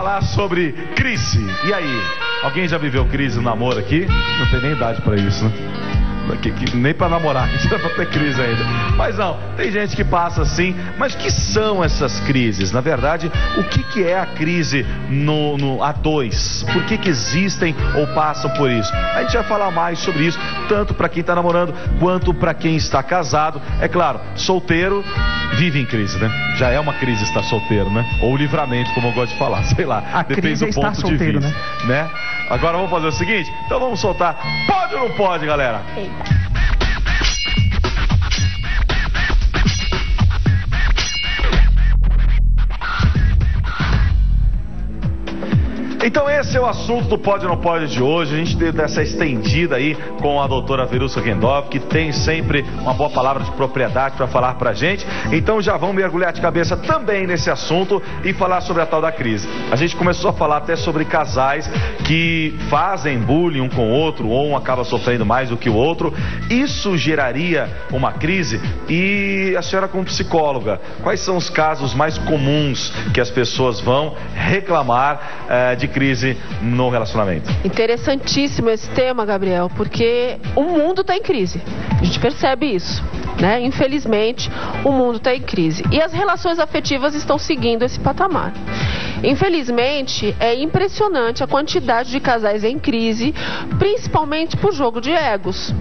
falar sobre crise. E aí? Alguém já viveu crise no namoro aqui? Não tem nem idade pra isso, né? Nem pra namorar, que já pra ter crise ainda. Mas não, tem gente que passa assim. Mas o que são essas crises? Na verdade, o que é a crise no A2? Por que existem ou passam por isso? A gente vai falar mais sobre isso, tanto pra quem tá namorando, quanto pra quem está casado. É claro, solteiro vive em crise, né? Já é uma crise estar solteiro, né? Ou livramento, como eu gosto de falar, sei lá. A depende do ponto solteiro, de vista, né? Agora vamos fazer o seguinte, então vamos soltar. Pode ou não pode, galera? Então esse é o assunto do Pode ou Não Pode de hoje. A gente teve essa estendida aí com a doutora Verusca Gendorf, que tem sempre uma boa palavra de propriedade para falar pra gente. Então já vamos mergulhar de cabeça também nesse assunto e falar sobre a tal da crise. A gente começou a falar até sobre casais que fazem bullying um com o outro, ou um acaba sofrendo mais do que o outro. Isso geraria uma crise? E a senhora, como psicóloga, quais são os casos mais comuns que as pessoas vão reclamar de crise no relacionamento? Interessantíssimo esse tema, Gabriel, porque o mundo está em crise. A gente percebe isso, né? Infelizmente, o mundo está em crise. E as relações afetivas estão seguindo esse patamar. Infelizmente, é impressionante a quantidade de casais em crise, principalmente por jogo de egos.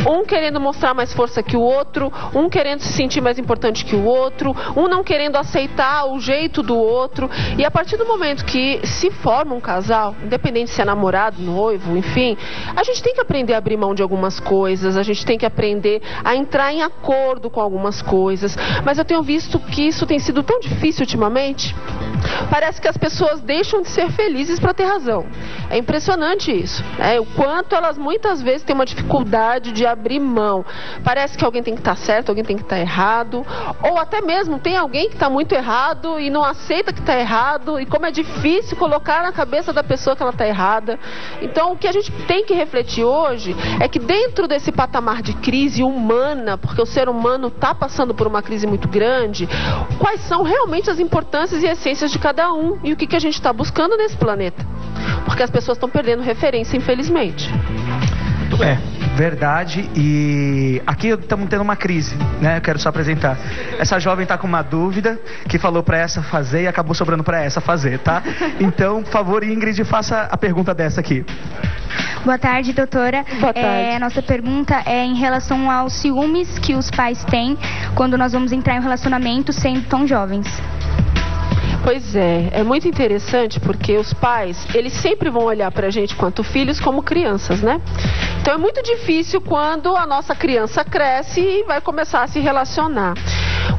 Um querendo mostrar mais força que o outro, um querendo se sentir mais importante que o outro, um não querendo aceitar o jeito do outro. E a partir do momento que se forma um casal, independente se é namorado, noivo, enfim, a gente tem que aprender a abrir mão de algumas coisas, a gente tem que aprender a entrar em acordo com algumas coisas. Mas eu tenho visto que isso tem sido tão difícil ultimamente. Parece que as pessoas deixam de ser felizes para ter razão. É impressionante isso, né? O quanto elas muitas vezes têm uma dificuldade de abrir mão. Parece que alguém tem que estar certo, alguém tem que estar errado, ou até mesmo tem alguém que está muito errado e não aceita que está errado, e como é difícil colocar na cabeça da pessoa que ela está errada. Então o que a gente tem que refletir hoje é que dentro desse patamar de crise humana, porque o ser humano está passando por uma crise muito grande, quais são realmente as importâncias e essências de cada um e o que a gente está buscando nesse planeta. Porque as pessoas estão perdendo referência, infelizmente. Muito bem. Verdade. E aqui estamos tendo uma crise, né? Eu quero só apresentar. Essa jovem está com uma dúvida que falou para essa fazer e acabou sobrando para essa fazer, tá? Então, por favor, Ingrid, faça a pergunta dessa aqui. Boa tarde, doutora. Boa tarde. A nossa pergunta é em relação aos ciúmes que os pais têm quando nós vamos entrar em um relacionamento sendo tão jovens. Pois é muito interessante porque os pais, eles sempre vão olhar pra gente quanto filhos como crianças, né? Então é muito difícil quando a nossa criança cresce e vai começar a se relacionar.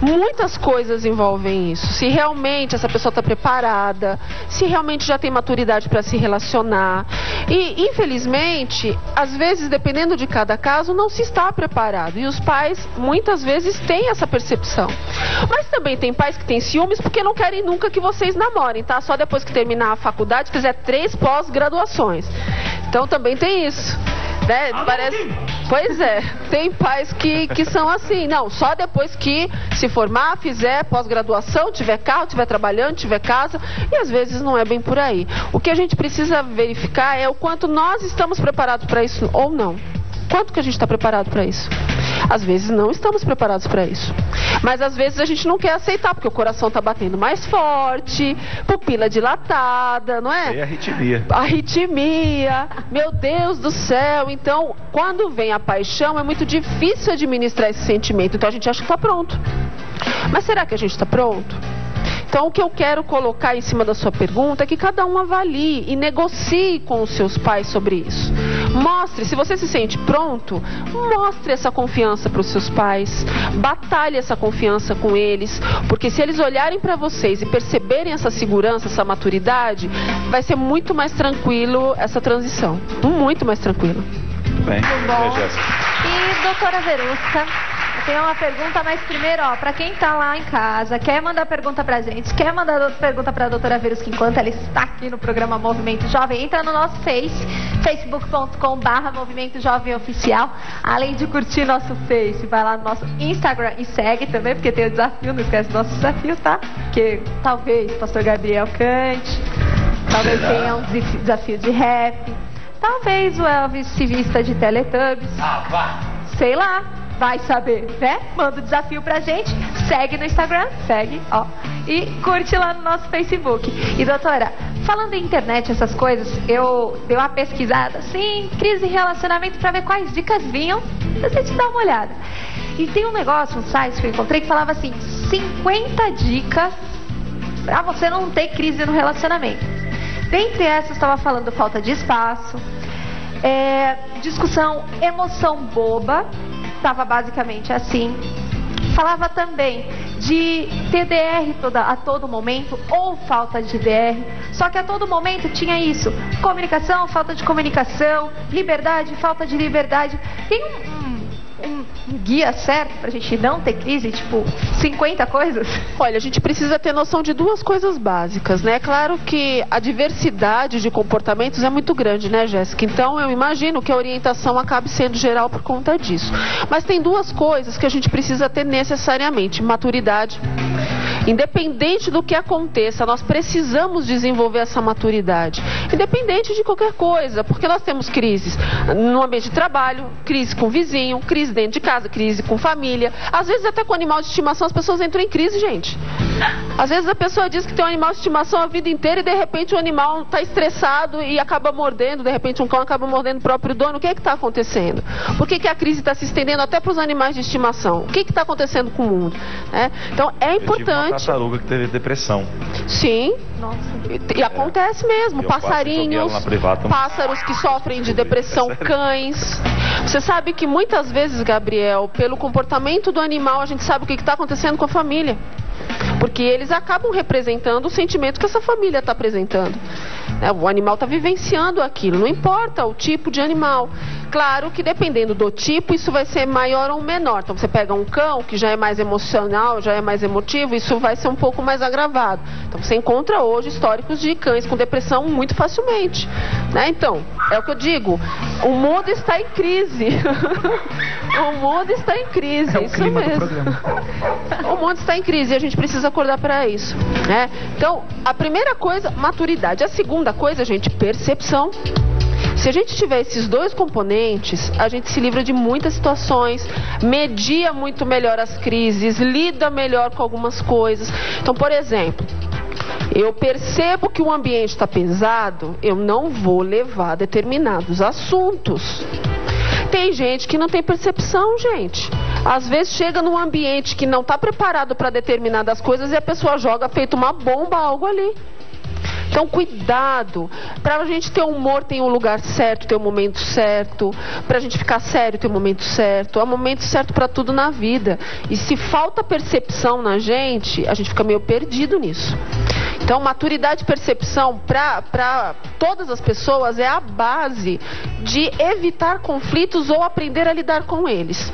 Muitas coisas envolvem isso. Se realmente essa pessoa está preparada, se realmente já tem maturidade para se relacionar. E, infelizmente, às vezes, dependendo de cada caso, não se está preparado. E os pais, muitas vezes, têm essa percepção. Mas também tem pais que têm ciúmes porque não querem nunca que vocês namorem, tá? Só depois que terminar a faculdade, fizer 3 pós-graduações. Então também tem isso. Né? Parece... Pois é, tem pais que são assim, não, só depois que se formar, fizer pós-graduação, tiver carro, tiver trabalhando, tiver casa, e às vezes não é bem por aí. O que a gente precisa verificar é o quanto nós estamos preparados para isso ou não. Quanto que a gente está preparado para isso? Às vezes não estamos preparados para isso. Mas às vezes a gente não quer aceitar, porque o coração está batendo mais forte, pupila dilatada, não é? É arritmia. Arritmia, meu Deus do céu. Então, quando vem a paixão, é muito difícil administrar esse sentimento. Então a gente acha que está pronto. Mas será que a gente está pronto? Então, o que eu quero colocar em cima da sua pergunta é que cada um avalie e negocie com os seus pais sobre isso. Mostre, se você se sente pronto, mostre essa confiança para os seus pais, batalhe essa confiança com eles, porque se eles olharem para vocês e perceberem essa segurança, essa maturidade, vai ser muito mais tranquilo essa transição, muito mais tranquilo. Bem, e doutora Verusca, eu tenho uma pergunta, mas primeiro, ó, pra quem tá lá em casa, quer mandar pergunta pra gente, quer mandar pergunta pra doutora Verusca enquanto ela está aqui no programa Movimento Jovem, entra no nosso facebook.com/Movimento Jovem Oficial, além de curtir nosso Face, vai lá no nosso Instagram e segue também, porque tem o desafio, não esquece do nosso desafio, tá? Que talvez Pastor Gabriel cante, Talvez tenha um desafio de rap. Talvez o Elvis se vista de Teletubbies. Sei lá, vai saber, né? Manda o desafio pra gente, segue no Instagram, segue, ó, e curte lá no nosso Facebook. E doutora, falando em internet, essas coisas, eu dei uma pesquisada, assim, crise de relacionamento, pra ver quais dicas vinham, pra gente dar uma olhada. E tem um negócio, um site que eu encontrei que falava assim, 50 dicas pra você não ter crise no relacionamento. Dentre essas, estava falando falta de espaço, discussão, emoção boba, estava basicamente assim. Falava também de TDR a todo momento, ou falta de DR, só que a todo momento tinha isso, comunicação, falta de comunicação, liberdade, falta de liberdade. Tem um guia certo pra gente não ter crise, tipo 50 coisas? Olha, a gente precisa ter noção de duas coisas básicas, né? Claro que a diversidade de comportamentos é muito grande, né, Jéssica? Então eu imagino que a orientação acabe sendo geral por conta disso. Mas tem duas coisas que a gente precisa ter necessariamente: maturidade. Independente do que aconteça, nós precisamos desenvolver essa maturidade. Independente de qualquer coisa, porque nós temos crises no ambiente de trabalho, crise com o vizinho, crise dentro de casa, crise com família. Às vezes até com animal de estimação as pessoas entram em crise, gente. Às vezes a pessoa diz que tem um animal de estimação a vida inteira e de repente o animal está estressado e acaba mordendo, de repente um cão acaba mordendo o próprio dono. O que é que está acontecendo? Por que a crise está se estendendo até para os animais de estimação? O que está acontecendo com o mundo? Então é importante. Tartaruga que teve depressão. Sim. Nossa. E acontece mesmo. Passarinhos, pássaros que sofrem de depressão, cães. Você sabe que muitas vezes, Gabriel, pelo comportamento do animal, a gente sabe o que está acontecendo com a família. Porque eles acabam representando o sentimento que essa família está apresentando. O animal está vivenciando aquilo, não importa o tipo de animal. Claro que dependendo do tipo, isso vai ser maior ou menor. Então você pega um cão que já é mais emocional, já é mais emotivo, isso vai ser um pouco mais agravado. Então você encontra hoje históricos de cães com depressão muito facilmente, né? Então, é o que eu digo, o mundo está em crise. O mundo está em crise, isso mesmo. O mundo está em crise e a gente precisa acordar para isso, né? Então, a primeira coisa, maturidade. A segunda coisa, gente, percepção. Se a gente tiver esses dois componentes, a gente se livra de muitas situações, media muito melhor as crises, lida melhor com algumas coisas. Então, por exemplo, eu percebo que o ambiente está pesado, eu não vou levar determinados assuntos. Tem gente que não tem percepção, gente. Às vezes chega num ambiente que não está preparado para determinadas coisas e a pessoa joga feito uma bomba algo ali. Então, cuidado. Para a gente ter humor, tem um lugar certo, tem um momento certo. Para a gente ficar sério, tem um momento certo. Há momento certo para tudo na vida. E se falta percepção na gente, a gente fica meio perdido nisso. Então, maturidade e percepção para todas as pessoas é a base de evitar conflitos ou aprender a lidar com eles.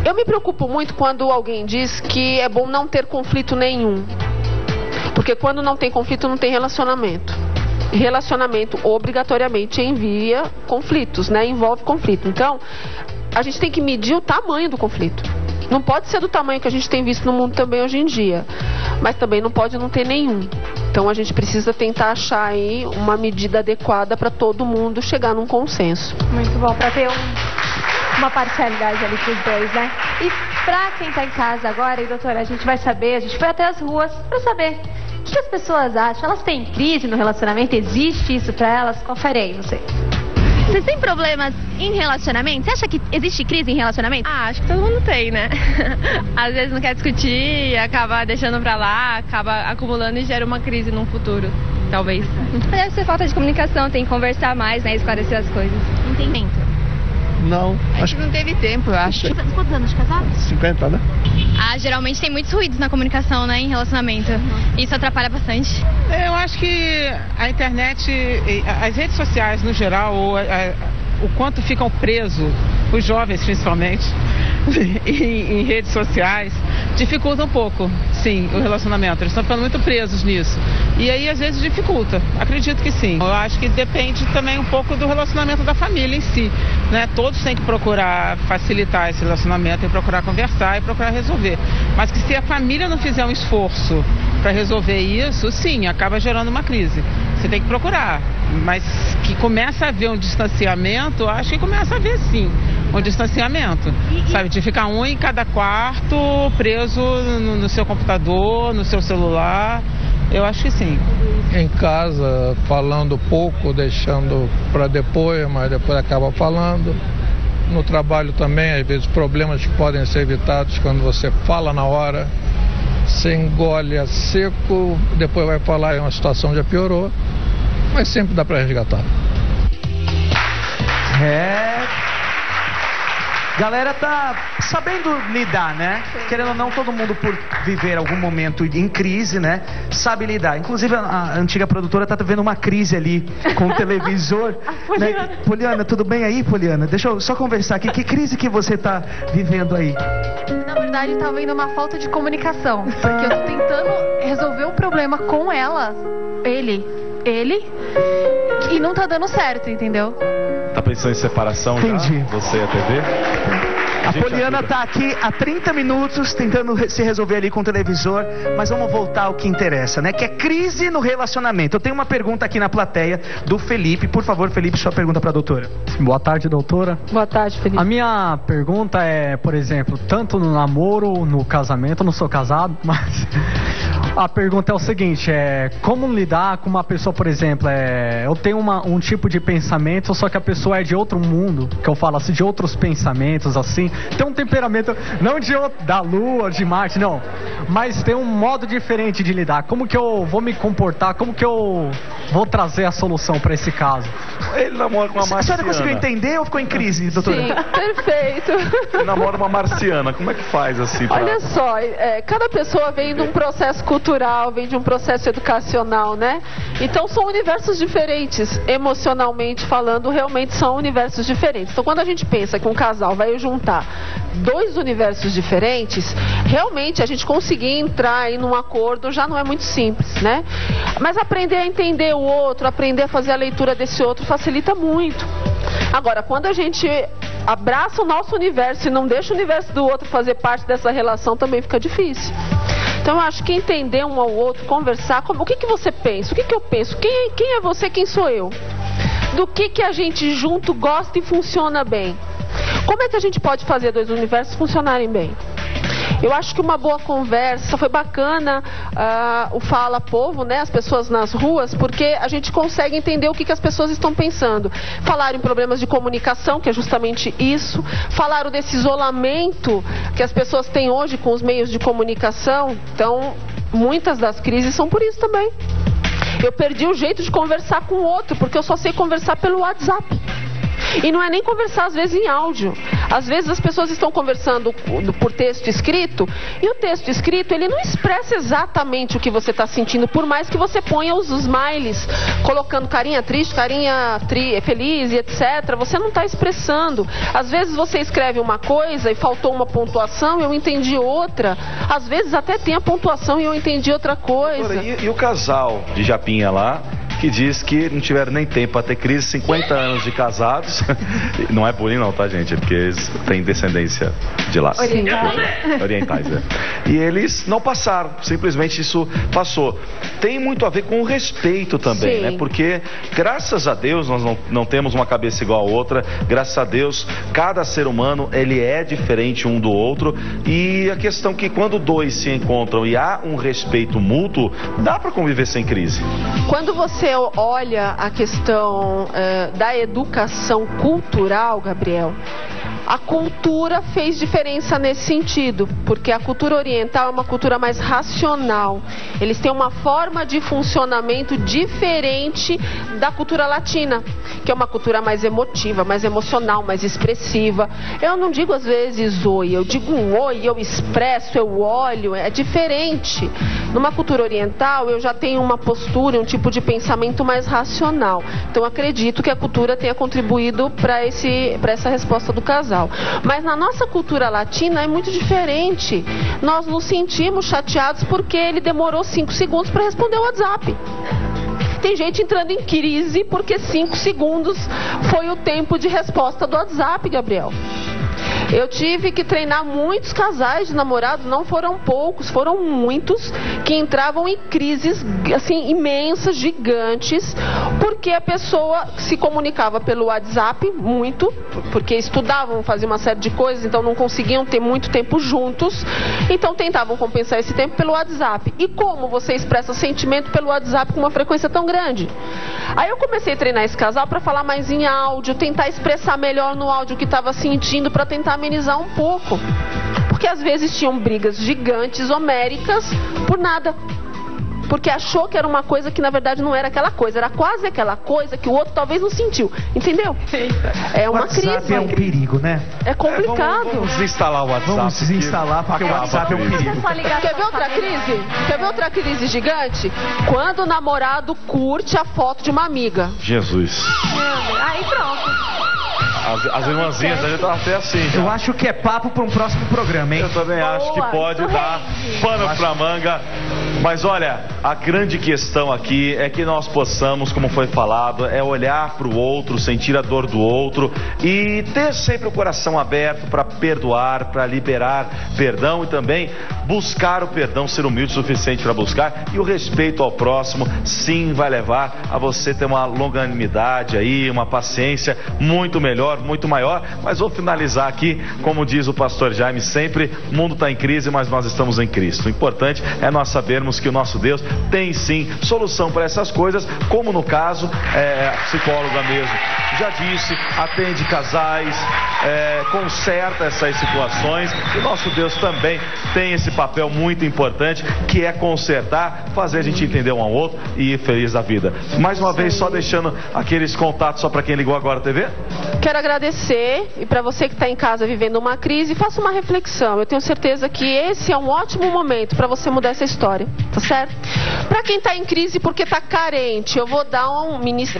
Eu me preocupo muito quando alguém diz que é bom não ter conflito nenhum. Porque quando não tem conflito, não tem relacionamento. Relacionamento obrigatoriamente envia conflitos, né? Envolve conflito. Então, a gente tem que medir o tamanho do conflito. Não pode ser do tamanho que a gente tem visto no mundo também hoje em dia. Mas também não pode não ter nenhum. Então a gente precisa tentar achar aí uma medida adequada para todo mundo chegar num consenso. Muito bom, para ter uma parcialidade ali pros dois, né? E pra quem tá em casa agora, e doutora, a gente vai saber, a gente foi até as ruas pra saber o que as pessoas acham. Elas têm crise no relacionamento? Existe isso pra elas? Confere aí, você. Vocês têm problemas em relacionamento? Você acha que existe crise em relacionamento? Acho que todo mundo tem, né? Às vezes não quer discutir, acaba deixando pra lá, acaba acumulando e gera uma crise no futuro, talvez. Deve ser falta de comunicação, tem que conversar mais, né? Esclarecer as coisas. Entendimento. Não. Acho que não teve tempo, eu acho. Quantos anos de casado? 50, né? Geralmente tem muitos ruídos na comunicação, né? Em relacionamento. Isso atrapalha bastante. Eu acho que a internet, as redes sociais no geral, o quanto ficam presos, os jovens principalmente, em redes sociais, dificulta um pouco, sim, o relacionamento. Eles estão ficando muito presos nisso. E aí, às vezes, dificulta. Acredito que sim. Eu acho que depende também um pouco do relacionamento da família em si, né? Todos têm que procurar facilitar esse relacionamento e procurar conversar e procurar resolver. Mas que se a família não fizer um esforço para resolver isso, sim, acaba gerando uma crise. você tem que procurar. Mas que começa a haver um distanciamento, eu acho que começa a haver sim, um distanciamento. Sabe, de ficar um em cada quarto, preso no seu computador, no seu celular, eu acho que sim. Em casa, falando pouco, deixando para depois, mas depois acaba falando. No trabalho também, às vezes, problemas que podem ser evitados quando você fala na hora. Você engole a seco, depois vai falar em uma situação já piorou, mas sempre dá para resgatar. Galera tá sabendo lidar, né? Querendo ou não, todo mundo por viver algum momento em crise, né? Sabe lidar. Inclusive a antiga produtora tá vendo uma crise ali com o televisor. Né? Poliana, tudo bem aí, Poliana? Deixa eu só conversar aqui. Que crise que você tá vivendo aí? Na verdade, tá havendo uma falta de comunicação. Porque eu tô tentando resolver um problema com ela, ele, e não tá dando certo, entendeu? Tá pensando em separação? Entendi. Já? Você e a TV? A Poliana tá aqui há 30 minutos tentando se resolver ali com o televisor, mas vamos voltar ao que interessa, né? Que é crise no relacionamento. Eu tenho uma pergunta aqui na plateia do Felipe. Por favor, Felipe, sua pergunta para a doutora. Boa tarde, doutora. Boa tarde, Felipe. A minha pergunta é, por exemplo, tanto no namoro, no casamento, eu não sou casado, mas a pergunta é o seguinte, como lidar com uma pessoa, por exemplo, eu tenho um tipo de pensamento, só que a pessoa é de outro mundo, que eu falo assim, de outros pensamentos, assim, tem um temperamento, não da Lua, de Marte, não, mas tem um modo diferente de lidar. Como que eu vou me comportar? Como que eu vou trazer a solução para esse caso? Ele namora com uma marciana. A senhora conseguiu entender ou ficou em crise, doutora? Sim, perfeito. Ele namora uma marciana. Como é que faz assim? Olha só, cada pessoa vem de um processo cultural, vem de um processo educacional, né? Então são universos diferentes, emocionalmente falando, realmente são universos diferentes. Então quando a gente pensa que um casal vai juntar dois universos diferentes, realmente a gente conseguir entrar aí num acordo já não é muito simples, né? Mas aprender a entender o outro, aprender a fazer a leitura desse outro facilita muito. Agora, quando a gente abraça o nosso universo e não deixa o universo do outro fazer parte dessa relação, também fica difícil. Então eu acho que entender um ao outro, conversar, o que você pensa, o que eu penso, quem é você, quem sou eu, do que a gente junto gosta e funciona bem. Como é que a gente pode fazer dois universos funcionarem bem? Eu acho que uma boa conversa, foi bacana o Fala Povo, né? As pessoas nas ruas, porque a gente consegue entender o que as pessoas estão pensando. Falaram em problemas de comunicação, que é justamente isso. Falaram desse isolamento que as pessoas têm hoje com os meios de comunicação. Então, muitas das crises são por isso também. Eu perdi o jeito de conversar com o outro, porque eu só sei conversar pelo WhatsApp. E não é nem conversar, às vezes, em áudio. Às vezes as pessoas estão conversando por texto escrito, e o texto escrito, ele não expressa exatamente o que você está sentindo, por mais que você ponha os smiles, colocando carinha triste, carinha feliz e etc. Você não está expressando. Às vezes você escreve uma coisa e faltou uma pontuação e eu entendi outra. Às vezes até tem a pontuação e eu entendi outra coisa. E o casal de Japinha lá, que diz que não tiveram nem tempo para ter crise, 50 anos de casados. Não é bullying não, tá, gente? É porque eles têm descendência de lá. Orientais, né? E eles não passaram, simplesmente isso passou. Tem muito a ver com o respeito também, né? Porque, graças a Deus, nós não temos uma cabeça igual a outra. Graças a Deus, cada ser humano, ele é diferente um do outro. E a questão que quando dois se encontram e há um respeito mútuo, dá para conviver sem crise. Quando você olha a questão da educação cultural, Gabriel, a cultura fez diferença nesse sentido, porque a cultura oriental é uma cultura mais racional. Eles têm uma forma de funcionamento diferente da cultura latina, que é uma cultura mais emotiva, mais emocional, mais expressiva. Eu não digo às vezes oi, eu digo um oi, eu expresso, eu olho, é diferente. Numa cultura oriental, eu já tenho uma postura, um tipo de pensamento mais racional. Então, acredito que a cultura tenha contribuído para essa resposta do casal. Mas na nossa cultura latina é muito diferente. Nós nos sentimos chateados porque ele demorou 5 segundos para responder o WhatsApp. Tem gente entrando em crise porque 5 segundos foi o tempo de resposta do WhatsApp, Gabriel. Eu tive que treinar muitos casais de namorados, não foram poucos, foram muitos, que entravam em crises, assim, imensas, gigantes, porque a pessoa se comunicava pelo WhatsApp, muito, porque estudavam, faziam uma série de coisas, então não conseguiam ter muito tempo juntos, então tentavam compensar esse tempo pelo WhatsApp. E como você expressa sentimento pelo WhatsApp com uma frequência tão grande? Aí eu comecei a treinar esse casal para falar mais em áudio, tentar expressar melhor no áudio o que estava sentindo, para tentar amenizar um pouco. Porque às vezes tinham brigas gigantes, homéricas, por nada. Porque achou que era uma coisa que na verdade não era aquela coisa, era quase aquela coisa que o outro talvez não sentiu, entendeu? É uma crise. O WhatsApp é um perigo, né? É complicado. Vamos desinstalar o WhatsApp. Vamos desinstalar porque o WhatsApp é um perigo. Quer ver outra crise? Quer ver outra crise gigante? Quando o namorado curte a foto de uma amiga. Jesus. Aí pronto. As irmãzinhas, a gente tá até assim. Já. Eu acho que é papo para um próximo programa, hein? Eu também acho que pode dar pano pra manga. Mas olha, a grande questão aqui é que nós possamos, como foi falado, é olhar para o outro, sentir a dor do outro e ter sempre o coração aberto para perdoar, para liberar perdão e também buscar o perdão, ser humilde o suficiente para buscar, e o respeito ao próximo sim vai levar a você ter uma longanimidade aí, uma paciência muito melhor, muito maior. Mas vou finalizar aqui, como diz o pastor Jaime sempre, o mundo está em crise, mas nós estamos em Cristo. O importante é nós sabermos que o nosso Deus tem sim solução para essas coisas, como no caso, a psicóloga mesmo já disse, atende casais, conserta essas situações. O nosso Deus também tem esse papel muito importante, que é consertar, fazer a gente entender um ao outro e ir feliz da vida. Mais uma vez, só deixando aqueles contatos só para quem ligou agora a TV. Quero agradecer, e para você que está em casa vivendo uma crise, faça uma reflexão. Eu tenho certeza que esse é um ótimo momento para você mudar essa história, tá certo? Para quem está em crise porque está carente, eu vou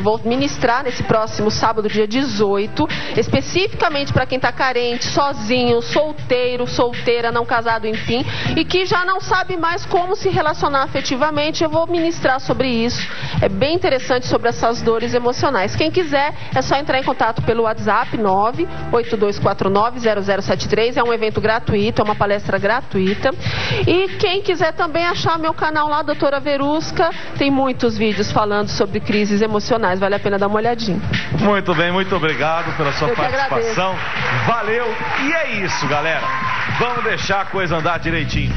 vou ministrar nesse próximo sábado, dia 18, especificamente para quem está carente, sozinho, solteiro, solteira, não casado, enfim, e que já não sabe mais como se relacionar afetivamente. Eu vou ministrar sobre isso. É bem interessante, sobre essas dores emocionais. Quem quiser, é só entrar em contato pelo WhatsApp 982490073. É um evento gratuito, é uma palestra gratuita. E quem quiser também achar meu canal lá, Doutora Verusca, tem muitos vídeos falando sobre crises emocionais. Vale a pena dar uma olhadinha. Muito bem, muito obrigado pela sua participação. Valeu. E é isso, galera. Vamos deixar a coisa andar direitinho.